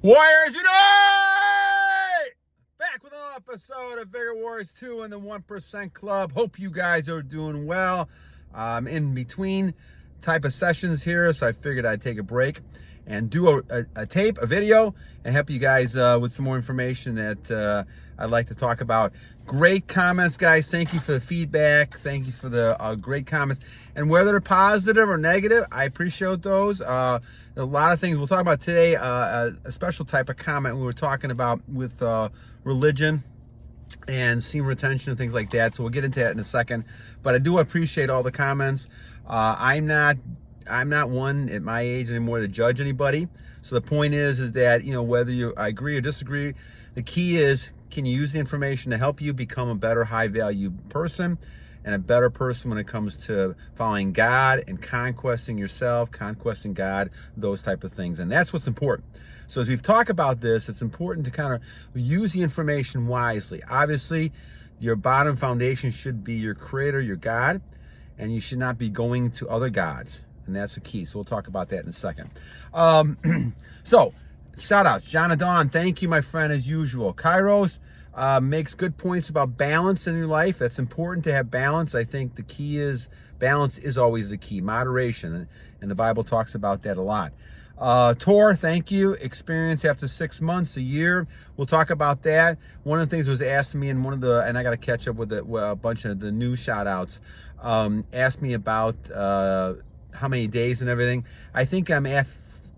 Warriors Unite! Back with another episode of Vigor Wars 2 and the 1% Club. Hope you guys are doing well. I'm in between type of sessions here, so I figured I'd take a break and do a video and help you guys with some more information that I'd like to talk about. Great comments, guys. Thank you for the feedback. Thank you for the great comments. And whether they're positive or negative, I appreciate those. A lot of things we'll talk about today. A special type of comment we were talking about with religion and semen retention and things like that. So we'll get into that in a second. But I do appreciate all the comments. I'm not one at my age anymore to judge anybody. So the point is that, you know, whether I agree or disagree, the key is, can you use the information to help you become a better high value person and a better person when it comes to following God and conquesting yourself, conquesting God, those type of things. And that's what's important. So as we've talked about this, it's important to kind of use the information wisely. Obviously, your bottom foundation should be your creator, your God, and you should not be going to other gods. And that's the key. So we'll talk about that in a second. So, shoutouts. Jon the Dawn, thank you, my friend, as usual. Kyros makes good points about balance in your life. That's important to have balance. I think the key is, balance is always the key. Moderation. And the Bible talks about that a lot. Tor, thank you. Experience after 6 months, a year. We'll talk about that. One of the things was asked me in one of the, and I got to catch up with a bunch of the new shoutouts, asked me about how many days and everything. I think I'm at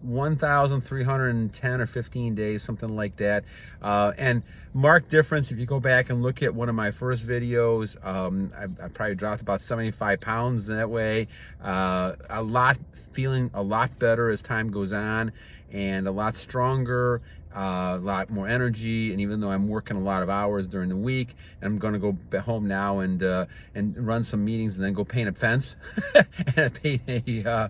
1,310 or 15 days, something like that. And marked difference, if you go back and look at one of my first videos, I probably dropped about 75 pounds that way. Feeling a lot better as time goes on, and a lot stronger, a lot more energy. And even though I'm working a lot of hours during the week, I'm going to go home now and run some meetings and then go paint a fence and paint a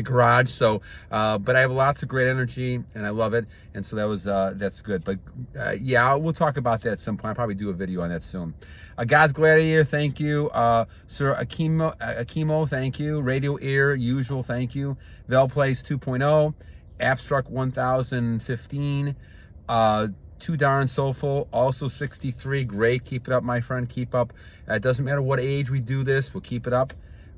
garage. So, but I have lots of great energy and I love it. And so that was that's good. But yeah, we'll talk about that at some point. I'll probably do a video on that soon. God's Gladiator, thank you. CerAkimo, thank you. Radioear, usual, thank you. Place 2.0. Abstruct 1015, too darn soulful, also 63. Great, keep it up, my friend, keep up. It doesn't matter what age we do this, we'll keep it up.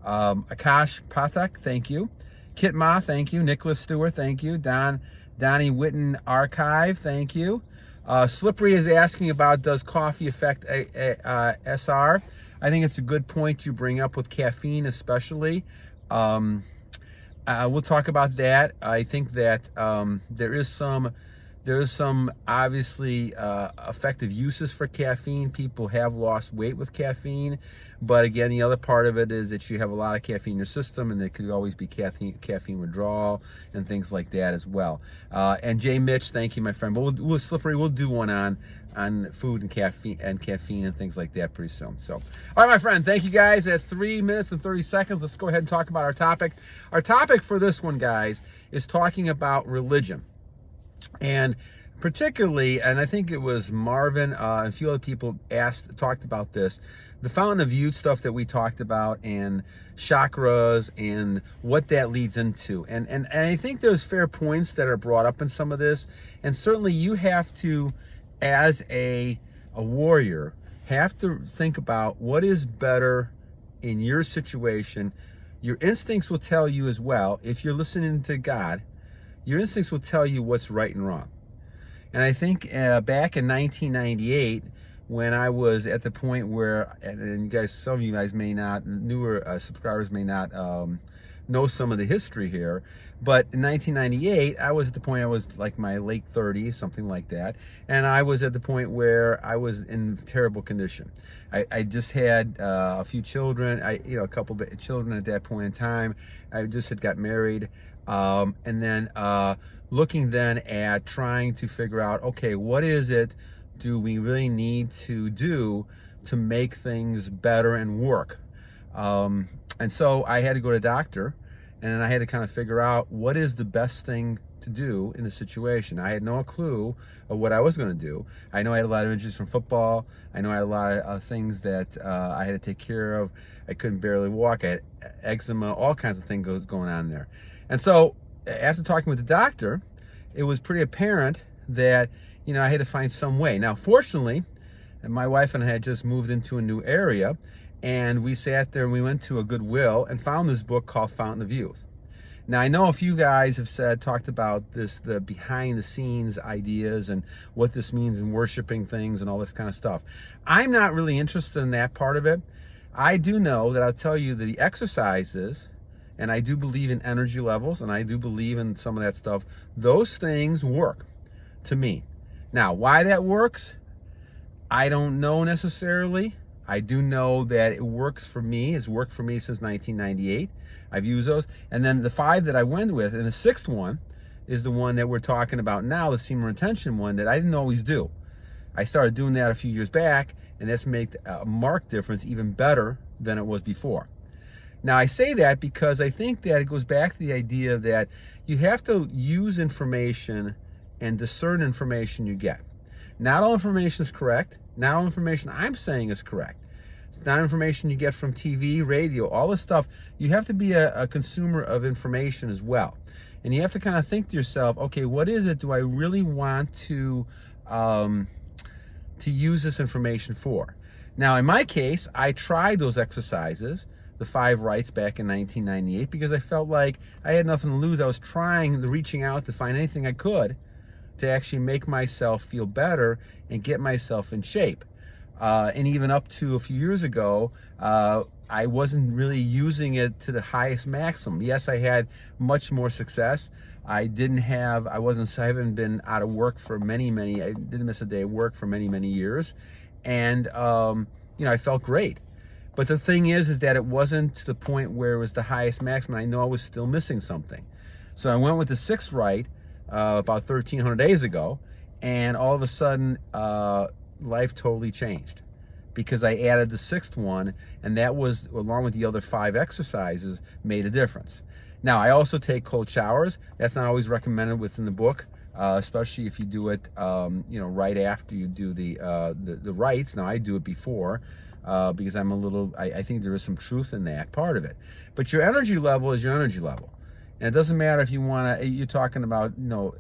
Akash Pathok, thank you. Kit Ma, thank you. Nicholas Stuart, thank you. Donny Witten Archive, thank you. Slippery is asking about, does coffee affect SR? I think it's a good point you bring up with caffeine, especially. We'll talk about that. I think that there is some obviously effective uses for caffeine. People have lost weight with caffeine, but again, the other part of it is that you have a lot of caffeine in your system, and there could always be caffeine withdrawal and things like that as well. And Jay Mitch, thank you, my friend. But we'll Slippery, we'll do one on food and caffeine and things like that pretty soon. So, all right, my friend, thank you guys. At 3 minutes and 30 seconds, let's go ahead and talk about our topic. Our topic for this one, guys, is talking about religion. And particularly, and I think it was Marvin, and a few other people talked about this, the Fountain of Youth stuff that we talked about, and chakras and what that leads into. And I think there's fair points that are brought up in some of this. And certainly you have to, as a warrior, have to think about what is better in your situation. Your instincts will tell you as well, if you're listening to God, your instincts will tell you what's right and wrong. And I think back in 1998, when I was at the point where, and you guys, some of you guys may not, newer subscribers may not know some of the history here, but in 1998, I was at the point, I was like my late 30s, something like that, and I was at the point where I was in terrible condition. I just had a few children, a couple of children at that point in time. I just had got married. And then looking then at trying to figure out, okay, what is it do we really need to do to make things better and work? And so I had to go to a doctor, and I had to kind of figure out what is the best thing to do in the situation. I had no clue of what I was going to do. I know I had a lot of injuries from football. I know I had a lot of things that I had to take care of. I couldn't barely walk. I had eczema, all kinds of things going on there. And so after talking with the doctor, it was pretty apparent that, you know, I had to find some way. Now, fortunately, my wife and I had just moved into a new area, and we sat there and we went to a Goodwill and found this book called Fountain of Youth. Now, I know a few guys have talked about this, the behind the scenes ideas and what this means in worshiping things and all this kind of stuff. I'm not really interested in that part of it. I do know that I'll tell you that the exercises, and I do believe in energy levels, and I do believe in some of that stuff, those things work to me. Now, why that works, I don't know necessarily. I do know that it works for me. It's worked for me since 1998. I've used those. And then the 5 that I went with, and the 6th one is the one that we're talking about now, the semen retention one that I didn't always do. I started doing that a few years back, and that's made a marked difference, even better than it was before. Now, I say that because I think that it goes back to the idea that you have to use information and discern information you get. Not all information is correct. Not all information I'm saying is correct. It's not information you get from TV, radio, all this stuff. You have to be a consumer of information as well. And you have to kind of think to yourself, okay, what is it do I really want to use this information for? Now, in my case, I tried those exercises, the 5 rights back in 1998, because I felt like I had nothing to lose. I was reaching out to find anything I could to actually make myself feel better and get myself in shape. And even up to a few years ago, I wasn't really using it to the highest maximum. Yes, I had much more success. I haven't been out of work for I didn't miss a day of work for many years. And, you know, I felt great. But the thing is that it wasn't to the point where it was the highest maximum. I know I was still missing something. So I went with the 6th right about 1,300 days ago, and all of a sudden, life totally changed because I added the 6th one, and that was, along with the other 5 exercises, made a difference. Now, I also take cold showers. That's not always recommended within the book, especially if you do it, you know, right after you do the rights. Now, I do it before because I think there is some truth in that part of it. But your energy level is your energy level. And it doesn't matter if you're talking about, you know,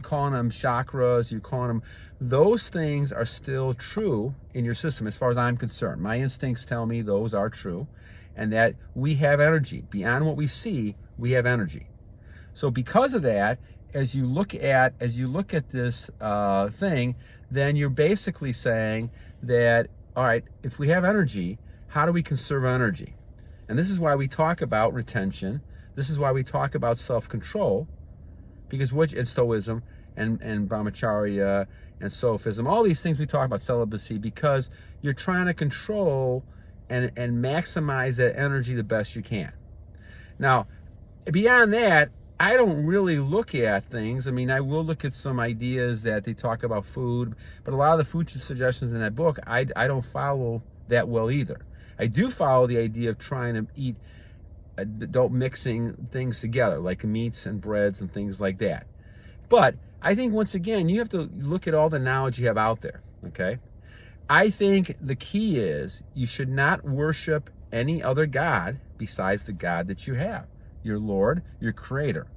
calling them chakras, you're calling them, those things are still true in your system as far as I'm concerned. My instincts tell me those are true, and that we have energy. Beyond what we see, we have energy. So because of that, as you look at this thing, then you're basically saying that, all right, if we have energy, how do we conserve energy? And this is why we talk about retention. This is why we talk about self-control, because and Stoicism and Brahmacharya and Sophism, all these things we talk about, celibacy, because you're trying to control and maximize that energy the best you can. Now, beyond that, I don't really look at things. I mean, I will look at some ideas that they talk about food, but a lot of the food suggestions in that book, I don't follow that well either. I do follow the idea of trying to eat, don't mixing things together, like meats and breads and things like that. But I think, once again, you have to look at all the knowledge you have out there, okay? I think the key is you should not worship any other God besides the God that you have, your Lord, your Creator.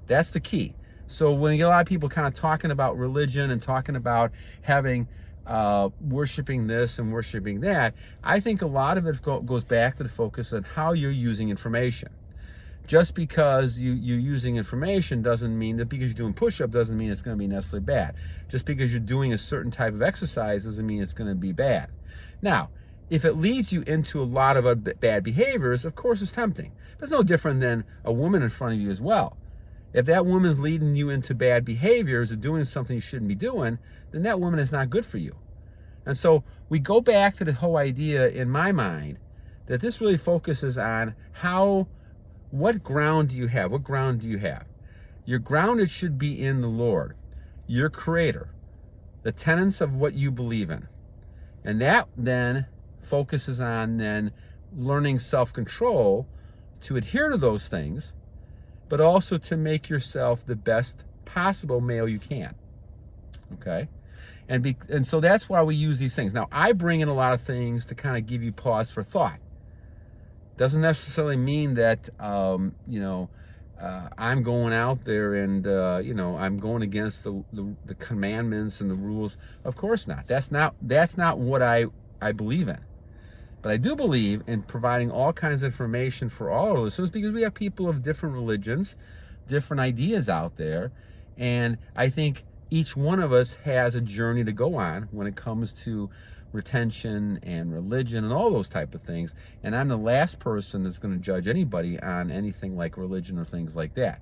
That's the key. So when you get a lot of people kind of talking about religion and talking about having worshiping this and worshiping that, I think a lot of it goes back to the focus on how you're using information. Just because you're using information doesn't mean that, because you're doing push-up doesn't mean it's going to be necessarily bad. Just because you're doing a certain type of exercise doesn't mean it's going to be bad. Now, if it leads you into a lot of bad behaviors, of course it's tempting. That's no different than a woman in front of you as well. If that woman's leading you into bad behaviors or doing something you shouldn't be doing, then that woman is not good for you. And so we go back to the whole idea, in my mind, that this really focuses on what ground do you have? What ground do you have? Your grounded should be in the Lord, your Creator, the tenets of what you believe in. And that then focuses on then learning self-control to adhere to those things, but also to make yourself the best possible male you can. Okay? And so that's why we use these things. Now, I bring in a lot of things to kind of give you pause for thought. Doesn't necessarily mean that, you know, I'm going out there and I'm going against the commandments and the rules. Of course not. That's not what I believe in. But I do believe in providing all kinds of information for all our listeners, because we have people of different religions, different ideas out there, and I think each one of us has a journey to go on when it comes to retention and religion and all those type of things. And I'm the last person that's going to judge anybody on anything like religion or things like that.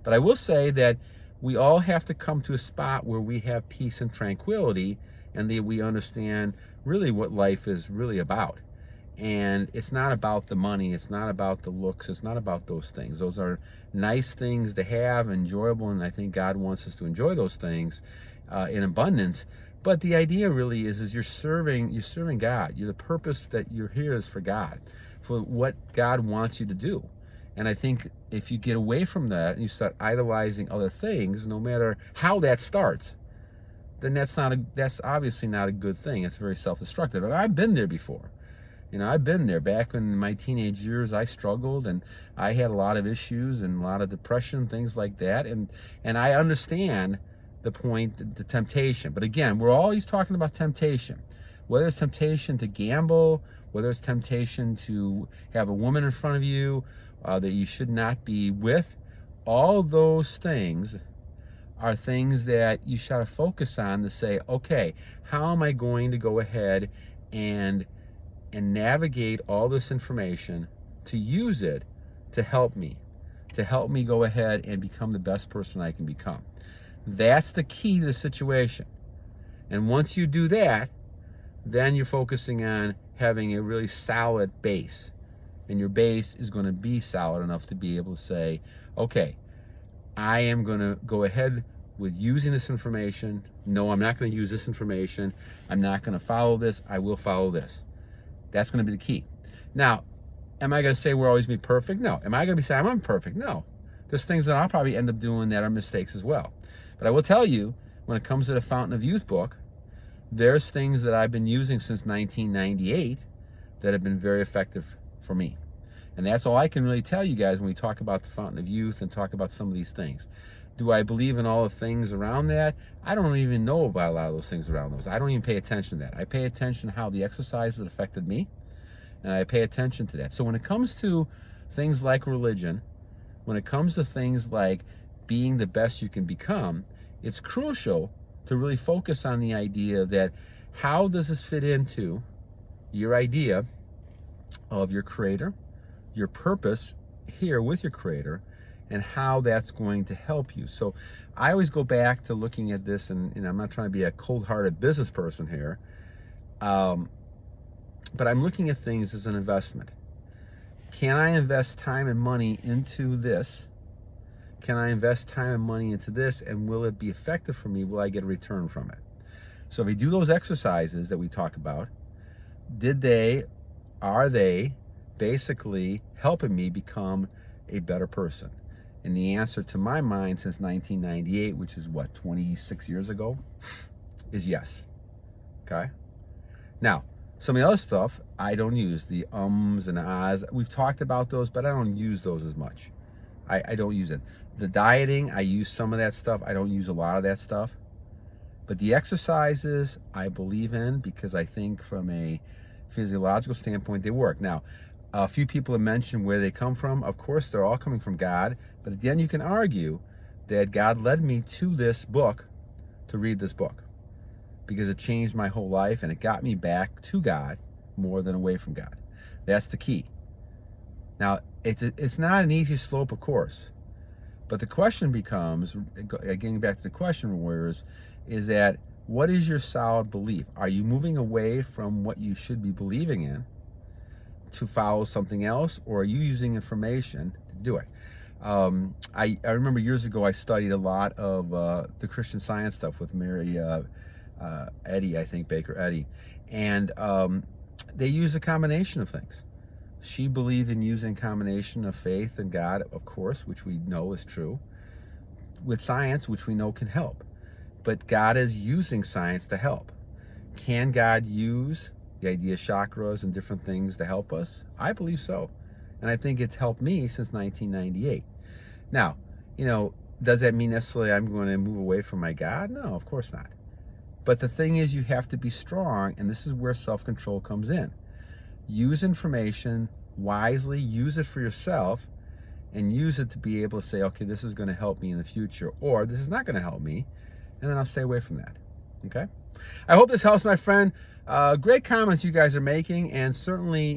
But I will say that we all have to come to a spot where we have peace and tranquility, and that we understand really what life is really about. And it's not about the money, it's not about the looks, it's not about those things. Those are nice things to have, enjoyable, and I think God wants us to enjoy those things in abundance. But the idea really is you're serving God. The purpose that you're here is for God, for what God wants you to do. And I think if you get away from that and you start idolizing other things, no matter how that starts, then that's obviously not a good thing. It's very self-destructive. And I've been there before. I've been there. Back in my teenage years, I struggled and I had a lot of issues and a lot of depression, things like that. And I understand the point, the temptation. But again, we're always talking about temptation. Whether it's temptation to gamble, whether it's temptation to have a woman in front of you that you should not be with, all those things are things that you should focus on to say, okay, how am I going to go ahead and navigate all this information to use it to help me go ahead and become the best person I can become. That's the key to the situation. And once you do that, then you're focusing on having a really solid base. And your base is going to be solid enough to be able to say, okay, I am going to go ahead with using this information. No, I'm not going to use this information. I'm not going to follow this. I will follow this. That's going to be the key. Now, am I going to say we're always be perfect? No. Am I going to be saying I'm perfect? No. There's things that I'll probably end up doing that are mistakes as well. But I will tell you, when it comes to the Fountain of Youth book, there's things that I've been using since 1998 that have been very effective for me. And that's all I can really tell you guys when we talk about the Fountain of Youth and talk about some of these things. Do I believe in all the things around that? I don't even know about a lot of those things around those. I don't even pay attention to that. I pay attention to how the exercises affected me, and I pay attention to that. So when it comes to things like religion, when it comes to things like being the best you can become, it's crucial to really focus on the idea that how does this fit into your idea of your creator, your purpose here with your creator, and how that's going to help you. So I always go back to looking at this, and I'm not trying to be a cold-hearted business person here, but I'm looking at things as an investment. Can I invest time and money into this? Can I invest time and money into this, and will it be effective for me? Will I get a return from it? So if we do those exercises that we talk about, are they basically helping me become a better person? And the answer to my mind since 1998, which is what, 26 years ago, is yes. Okay? Now, some of the other stuff I don't use, the ums and ahs. We've talked about those, but I don't use those as much. I don't use it. The dieting, I use some of that stuff. I don't use a lot of that stuff. But the exercises I believe in, because I think from a physiological standpoint, they work. Now, a few people have mentioned where they come from. Of course, they're all coming from God. But then you can argue that God led me to this book to read this book, because it changed my whole life and it got me back to God more than away from God. That's the key. Now, it's not an easy slope, of course. But the question becomes, getting back to the question, warriors, is that what is your solid belief? Are you moving away from what you should be believing in to follow something else, or are you using information to do it? I remember years ago I studied a lot of the Christian Science stuff with Mary Eddy, I think, Baker Eddy, and they use a combination of things. She believed in using a combination of faith and God, of course, which we know is true, with science, which we know can help. But God is using science to help. Can God use the idea of chakras and different things to help us? I believe so. And I think it's helped me since 1998. Now, does that mean necessarily I'm going to move away from my God? No, of course not. But the thing is, you have to be strong, and this is where self-control comes in. Use information wisely, use it for yourself, and use it to be able to say, okay, this is going to help me in the future, or this is not going to help me, and then I'll stay away from that. Okay? I hope this helps, my friend. Great comments you guys are making, and certainly,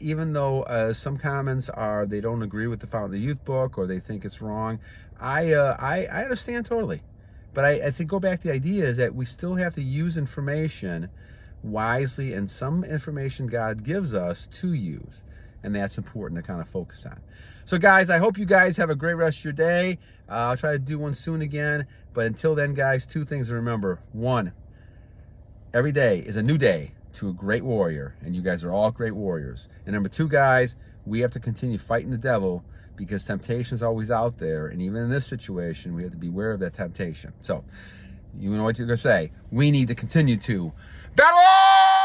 even though some comments they don't agree with the Fountain of the Youth book, or they think it's wrong, I understand totally. But I think go back to the idea is that we still have to use information wisely, and some information God gives us to use, and that's important to kind of focus on. So guys, I hope you guys have a great rest of your day. I'll try to do one soon again, but until then, guys, 2 things to remember. 1, every day is a new day to a great warrior, and you guys are all great warriors. And number 2, guys, we have to continue fighting the devil, because temptation is always out there, and even in this situation, we have to be aware of that temptation. So, you know what you're going to say. We need to continue to battle!